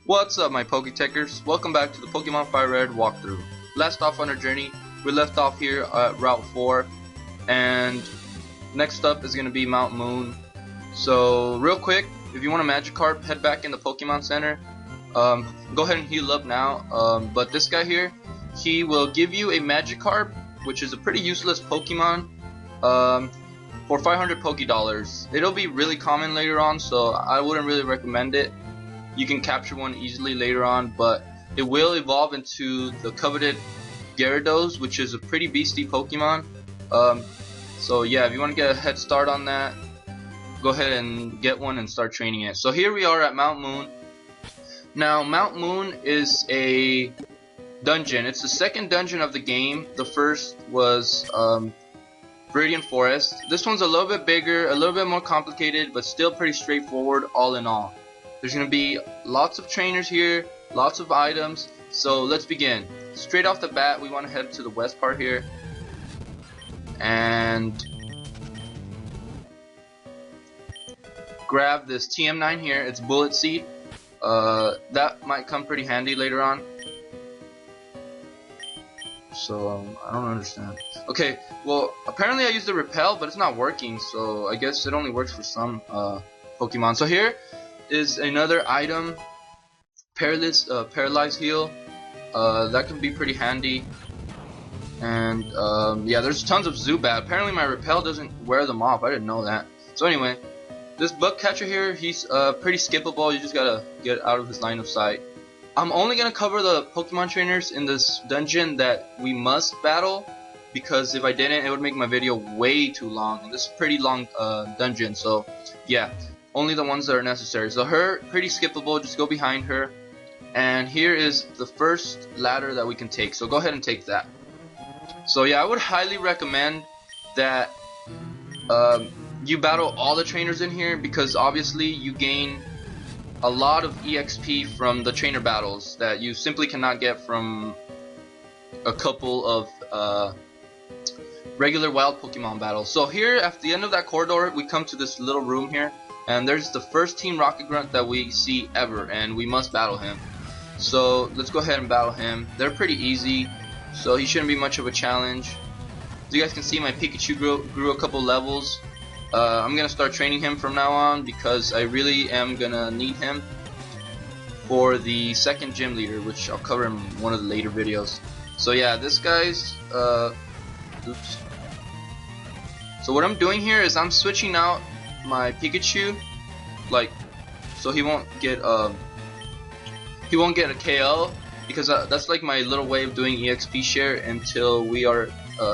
What's up, my Poketechers? Welcome back to the Pokemon FireRed walkthrough. Last off on our journey, we left off here at Route 4, and next up is going to be Mt.Moon. So, real quick, if you want a Magikarp, head back in the Pokemon Center. Go ahead and heal up now. But this guy here, he will give you a Magikarp, which is a pretty useless Pokemon, for 500 Pokédollars. It'll be really common later on, so I wouldn't really recommend it. You can capture one easily later on, but it will evolve into the coveted Gyarados, which is a pretty beastly Pokemon. So yeah, if you want to get a head start on that, go ahead and get one and start training it. So here we are at Mt.Moon. Now Mt.Moon is a dungeon. It's the second dungeon of the game. The first was Viridian Forest. This one's a little bit bigger, a little bit more complicated, but still pretty straightforward all in all. There's going to be lots of trainers here, lots of items, so let's begin. Straight off the bat, we want to head to the west part here, and grab this TM9 here. It's Bullet Seed. That might come pretty handy later on. So, I don't understand. Okay, well, apparently I used the Repel, but it's not working, so I guess it only works for some Pokemon. So here is another item, Paralyze Heal. That can be pretty handy. And yeah, there's tons of Zubat. Apparently my Repel doesn't wear them off. I didn't know that. So anyway, this Bug Catcher here, he's pretty skippable. You just gotta get out of his line of sight. I'm only gonna cover the Pokemon trainers in this dungeon that we must battle, because if I didn't, it would make my video way too long. And this is a pretty long dungeon, so yeah. Only the ones that are necessary. So her, pretty skippable, just go behind her. And here is the first ladder that we can take. So go ahead and take that. So yeah, I would highly recommend that you battle all the trainers in here, because obviously you gain a lot of EXP from the trainer battles that you simply cannot get from a couple of regular wild Pokemon battles. So here at the end of that corridor, we come to this little room here. And there's the first Team Rocket Grunt that we see ever, and we must battle him. So let's go ahead and battle him. They're pretty easy, so he shouldn't be much of a challenge. As you guys can see, my Pikachu grew a couple levels. I'm gonna start training him from now on, because I really am gonna need him for the second gym leader, which I'll cover in one of the later videos. So yeah, this guy's oops. So what I'm doing here is I'm switching out my Pikachu, like, so he won't get a KO, because that's like my little way of doing EXP share until we are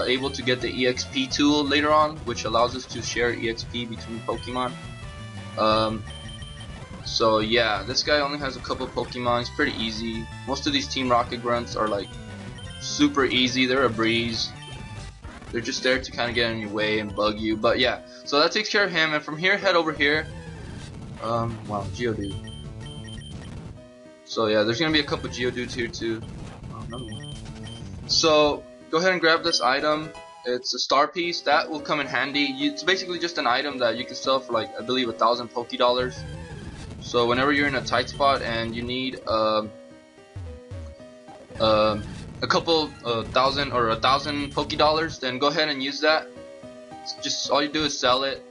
able to get the EXP tool later on, which allows us to share EXP between Pokemon. So yeah, this guy only has a couple Pokemon. It's pretty easy. Most of these Team Rocket Grunts are like super easy. They're a breeze. They're just there to kind of get in your way and bug you. But yeah, so that takes care of him. And from here, head over here. Wow, Geodude. So yeah, there's gonna be a couple Geodudes here too. Oh, another one. So go ahead and grab this item. It's a star piece. That will come in handy. It's basically just an item that you can sell for, like, I believe 1,000 Pokédollars. So whenever you're in a tight spot and you need a couple thousand or 1,000 Pokédollars, then go ahead and use that. It's just all you do is sell it.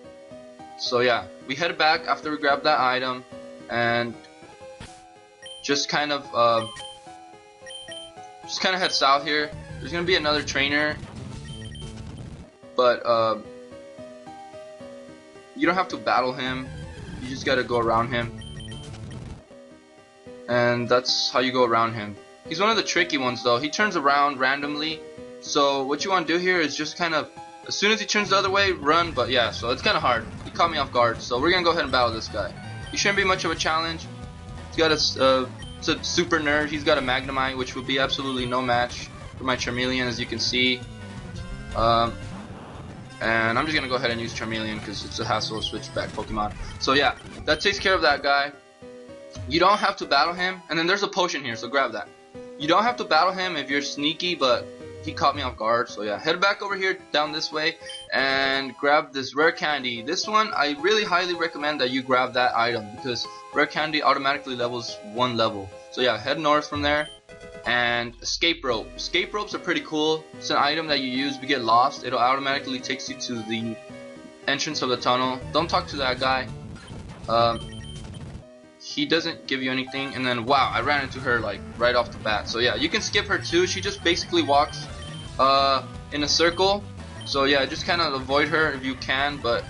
So yeah, we head back after we grab that item, and just kind of head south here. There's gonna be another trainer, but you don't have to battle him. You just gotta go around him, and that's how you go around him. He's one of the tricky ones though. He turns around randomly, so what you want to do here is just kind of, as soon as he turns the other way, run. But yeah, so it's kind of hard. He caught me off guard, so we're gonna go ahead and battle this guy. He shouldn't be much of a challenge. He's got it's a super nerd. He's got a Magnemite, which would be absolutely no match for my Charmeleon, as you can see. And I'm just gonna go ahead and use Charmeleon because it's a hassle to switch back Pokemon. So yeah, that takes care of that guy. You don't have to battle him, and then there's a potion here, so grab that. You don't have to battle him if you're sneaky, but he caught me off guard. So yeah, head back over here down this way and grab this rare candy. This one I really highly recommend that you grab that item because rare candy automatically levels 1 level. So yeah, head north from there. And escape rope. Escape ropes are pretty cool. It's an item that you use if you get lost. It'll automatically takes you to the entrance of the tunnel. Don't talk to that guy. He doesn't give you anything. And then wow, I ran into her like right off the bat. So yeah, you can skip her too. She just basically walks in a circle. So yeah, just kind of avoid her if you can. But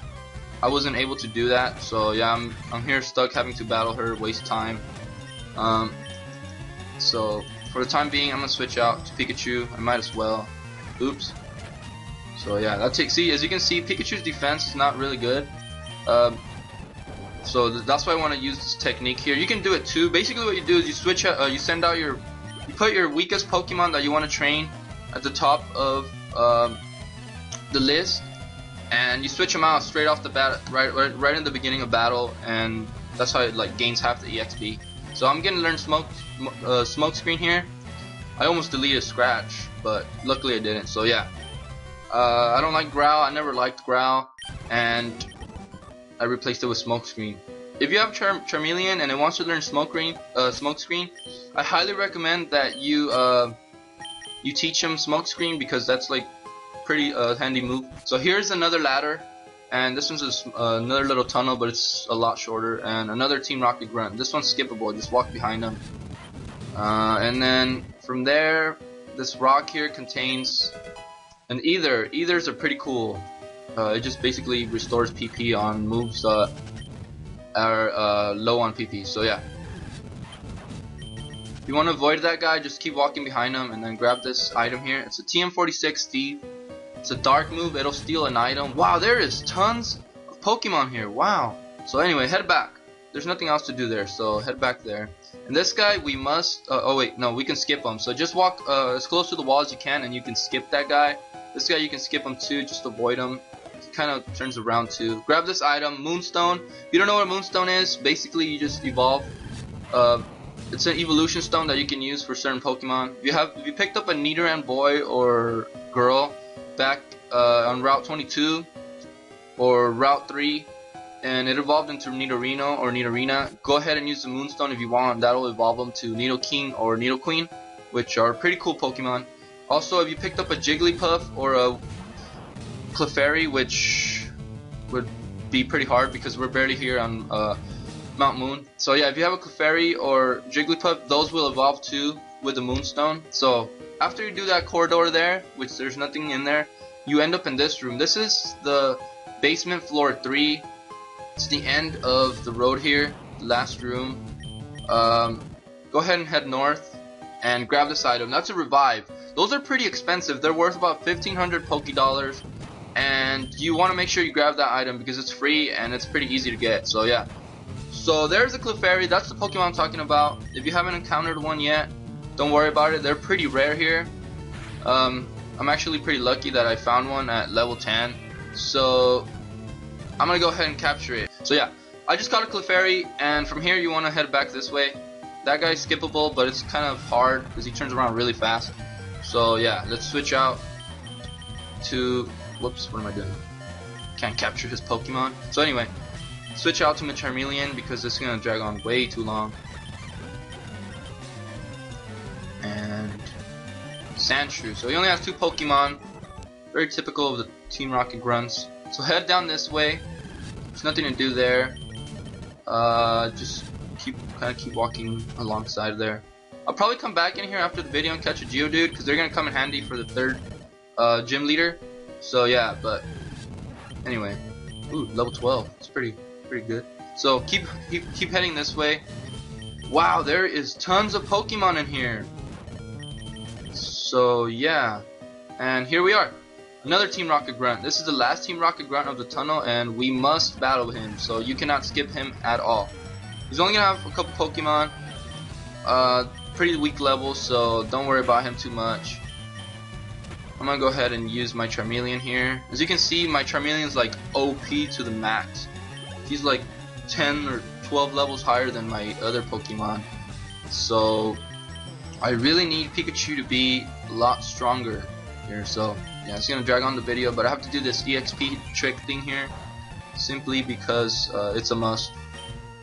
I wasn't able to do that. So yeah, I'm here stuck having to battle her, waste time. So for the time being, I'm gonna switch out to Pikachu. I might as well. Oops. So yeah, as you can see, Pikachu's defense is not really good. So that's why I want to use this technique here. You can do it too. Basically, what you do is you switch out, you put your weakest Pokemon that you want to train at the top of the list, and you switch them out straight off the bat, right in the beginning of battle, and that's how it like gains half the EXP. So I'm gonna learn smoke screen here. I almost deleted Scratch, but luckily I didn't. So yeah, I don't like Growl. I never liked Growl, and I replaced it with smoke screen. If you have Charmeleon and it wants to learn smoke screen, I highly recommend that you teach him smoke screen because that's like pretty handy move. So here's another ladder. And this one's another little tunnel, but it's a lot shorter. And another Team Rocket grunt. This one's skippable. Just walk behind them. And then from there, this rock here contains an Ether. Ethers are pretty cool. It just basically restores PP on moves that are low on PP. So yeah. If you want to avoid that guy, just keep walking behind him and then grab this item here. It's a TM46 Steve. It's a dark move, it'll steal an item. Wow, there is tons of Pokemon here. Wow. So anyway, head back. There's nothing else to do there, so head back there. And this guy, we must... oh wait, no, we can skip him. So just walk as close to the wall as you can, and you can skip that guy. This guy, you can skip him too, just avoid him. He kind of turns around too. Grab this item, Moonstone. If you don't know what a Moonstone is, basically you just evolve. It's an evolution stone that you can use for certain Pokemon. If you picked up a Nidoran boy or girl back on Route 22 or Route 3 and it evolved into Nidorino or Nidorina, go ahead and use the Moonstone if you want. That'll evolve them to Nidoking or Nidoqueen, which are pretty cool Pokemon. Also, if you picked up a Jigglypuff or a Clefairy, which would be pretty hard because we're barely here on Mt.Moon. So yeah, if you have a Clefairy or Jigglypuff, those will evolve too with the Moonstone. So after you do that corridor there, which there's nothing in there, you end up in this room. This is the basement, floor 3. It's the end of the road here, the last room. Go ahead and head north and grab this item. That's a revive. Those are pretty expensive. They're worth about 1,500 Poké Dollars, and you want to make sure you grab that item because it's free and it's pretty easy to get. So yeah. So there's a Clefairy. That's the Pokemon I'm talking about. If you haven't encountered one yet, don't worry about it. They're pretty rare here. I'm actually pretty lucky that I found one at level 10. So I'm gonna go ahead and capture it. So yeah, I just caught a Clefairy, and from here you want to head back this way. That guy's skippable, but it's kind of hard because he turns around really fast. So yeah, let's switch out to... Whoops, what am I doing? Can't capture his Pokemon. So anyway, switch out to my Charmeleon because this is gonna drag on way too long. And Sandshrew. So he only has 2 Pokemon. Very typical of the Team Rocket grunts. So head down this way. There's nothing to do there. Just keep walking alongside there. I'll probably come back in here after the video and catch a Geodude because they're gonna come in handy for the 3rd gym leader. So yeah, but anyway. Ooh, level 12. It's pretty good. So keep heading this way. Wow, there is tons of Pokemon in here. So yeah, and here we are, another Team Rocket grunt. This is the last Team Rocket grunt of the tunnel, and we must battle him. So you cannot skip him at all. He's only gonna have a couple Pokemon, pretty weak level, so don't worry about him too much. I'm gonna go ahead and use my Charmeleon here. As you can see, my Charmeleon's like OP to the max. He's like 10 or 12 levels higher than my other Pokemon. So I really need Pikachu to be a lot stronger. here. So yeah, it's gonna drag on the video, but I have to do this EXP trick thing here simply because it's a must.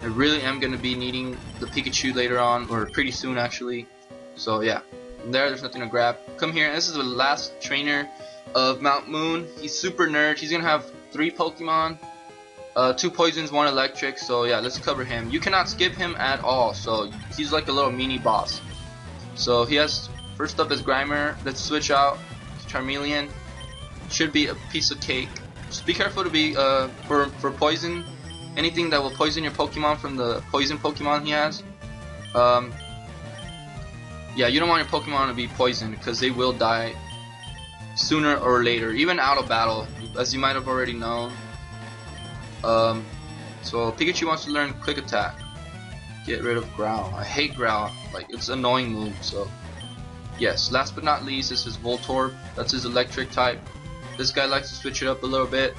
I really am gonna be needing the Pikachu later on, or pretty soon actually. So yeah, there's nothing to grab. Come here, and this is the last trainer of Mt.Moon. He's super nerd. He's gonna have 3 Pokemon, 2 poisons, 1 electric. So yeah, let's cover him. You cannot skip him at all, so he's like a little mini boss. So he has, first up is Grimer. Let's switch out Charmeleon. Should be a piece of cake. Just be careful to be for poison. Anything that will poison your Pokemon from the poison Pokemon he has. Yeah, you don't want your Pokemon to be poisoned because they will die sooner or later, even out of battle, as you might have already known. So Pikachu wants to learn Quick Attack. Get rid of Growl. I hate Growl. Like, it's an annoying move. So yes, last but not least is his Voltorb. That's his electric type. This guy likes to switch it up a little bit.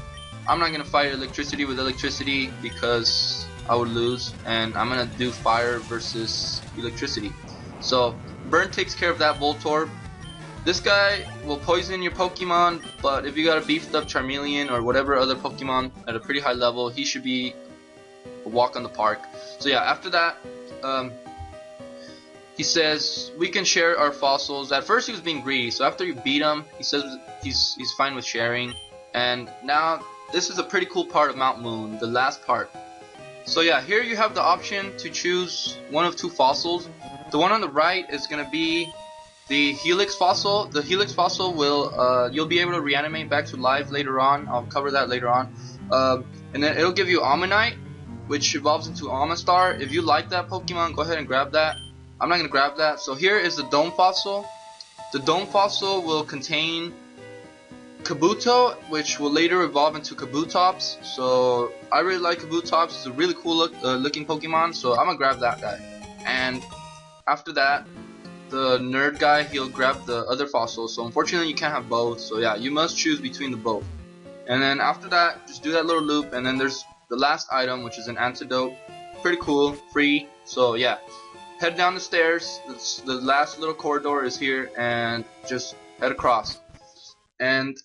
I'm not gonna fight electricity with electricity because I would lose, and I'm gonna do fire versus electricity. So Burn takes care of that Voltorb. This guy will poison your Pokemon, but if you got a beefed up Charmeleon or whatever other Pokemon at a pretty high level, he should be a walk on the park. So yeah, after that, he says we can share our fossils. At first he was being greedy, so after you beat him, he says he's fine with sharing. And now this is a pretty cool part of Mt.Moon, the last part. So yeah, here you have the option to choose one of 2 fossils. The one on the right is gonna be the Helix fossil. The Helix fossil will you'll be able to reanimate back to life later on. I'll cover that later on. And then it'll give you Ammonite, which evolves into Amistar. If you like that Pokemon, go ahead and grab that. I'm not gonna grab that. So here is the Dome fossil. The Dome fossil will contain Kabuto, which will later evolve into Kabutops. So I really like Kabutops. It's a really cool looking Pokemon, so I'm gonna grab that guy. And after that, the nerd guy, he'll grab the other fossil. So unfortunately you can't have both, so yeah, you must choose between the both. And then after that, just do that little loop, and then there's the last item, which is an antidote. Pretty cool, free. So yeah, head down the stairs. The last little corridor is here, and just head across. And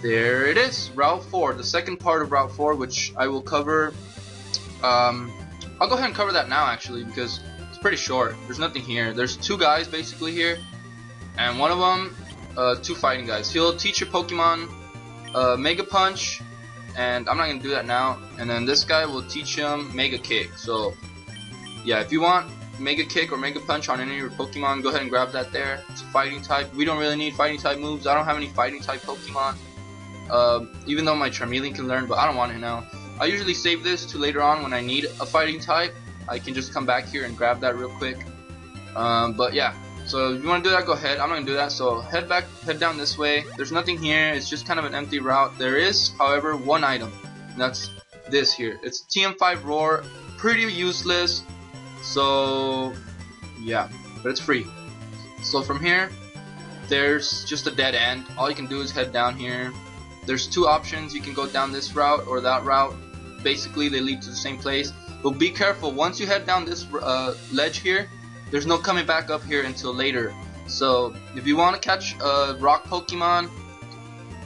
there it is, Route 4, the second part of Route 4, which I will cover. I'll go ahead and cover that now actually, because it's pretty short. There's nothing here. There's 2 guys basically here, and one of them, 2 fighting guys. He'll teach your Pokemon Mega Punch, and I'm not gonna do that now. And then this guy will teach him Mega Kick. So yeah, if you want Mega Kick or Mega Punch on any of your Pokemon, go ahead and grab that there. It's a fighting type. We don't really need fighting type moves. I don't have any fighting type Pokemon. Even though my Charmeleon can learn, but I don't want it now. I usually save this to later on when I need a fighting type. I can just come back here and grab that real quick. But yeah, so if you want to do that, go ahead. I'm not gonna do that. So head down this way. There's nothing here. It's just kind of an empty route. There is, however, one item, and that's this here. It's TM5 Roar. Pretty useless. So yeah, but it's free. So from here, there's just a dead end. All you can do is head down here. There's 2 options. You can go down this route or that route. Basically they lead to the same place, but be careful. Once you head down this ledge here, there's no coming back up here until later. So if you want to catch a rock Pokemon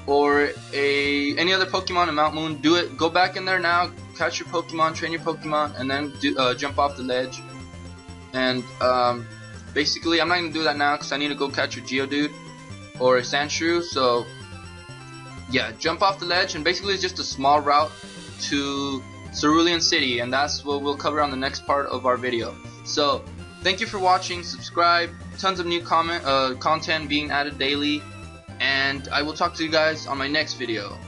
or any other Pokemon in Mt.Moon, do it. Go back in there now, catch your Pokemon, train your Pokemon, and then jump off the ledge. And basically I'm not going to do that now because I need to go catch a Geodude or a Sandshrew. So yeah, jump off the ledge, and basically it's just a small route to Cerulean City, and that's what we'll cover on the next part of our video. So thank you for watching. Subscribe. Tons of new content being added daily, and I will talk to you guys on my next video.